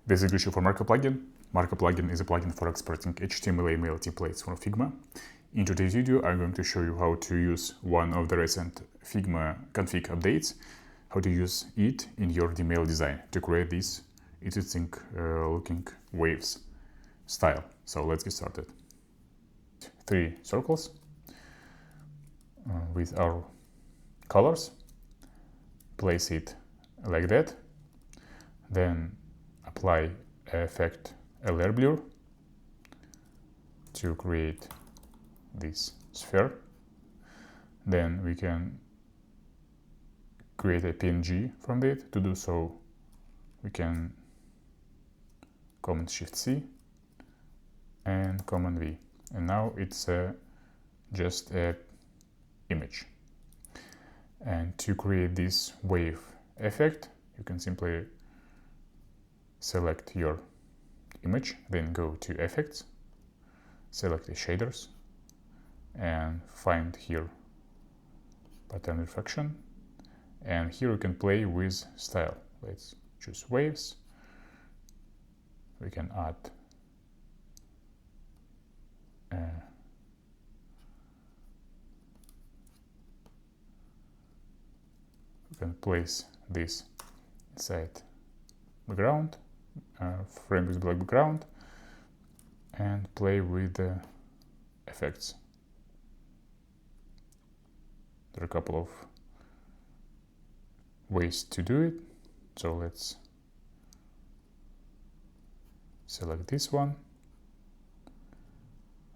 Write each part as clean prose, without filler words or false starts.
This is Grisha for Markup plugin. Markup plugin is a plugin for exporting HTML email templates from Figma. In today's video, I'm going to show you how to use one of the recent Figma config updates, how to use it in your email design to create this interesting looking waves style. So let's get started. 3 circles with our colors. Place it like that. Then apply effect layer blur to create this sphere. Then we can create a PNG from it. To do so, we can Command-Shift-C and Command-V. And now it's just an image. And to create this wave effect, you can simply select your image, then go to Effects, select the shaders, and find here pattern reflection. And here you can play with style. Let's choose waves. We can add we can place this inside background, frame with black background, and play with the effects. There are a couple of ways to do it, so let's select this one.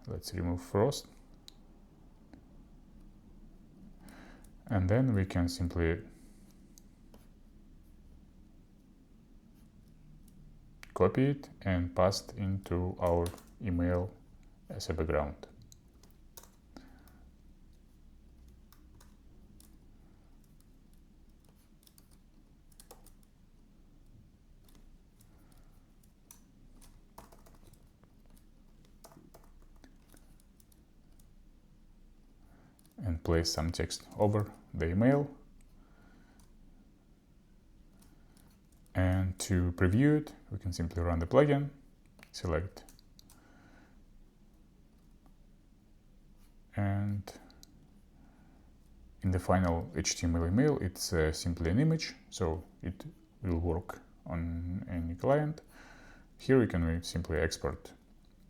Let's remove frost, and then we can simply copy it and paste into our email as a background. And place some text over the email. And to preview it, we can simply run the plugin, select, and in the final HTML email, it's simply an image, so it will work on any client. Here we can simply export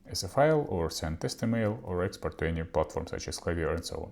as a file, or send test email, or export to any platform such as Klaviyo and so on.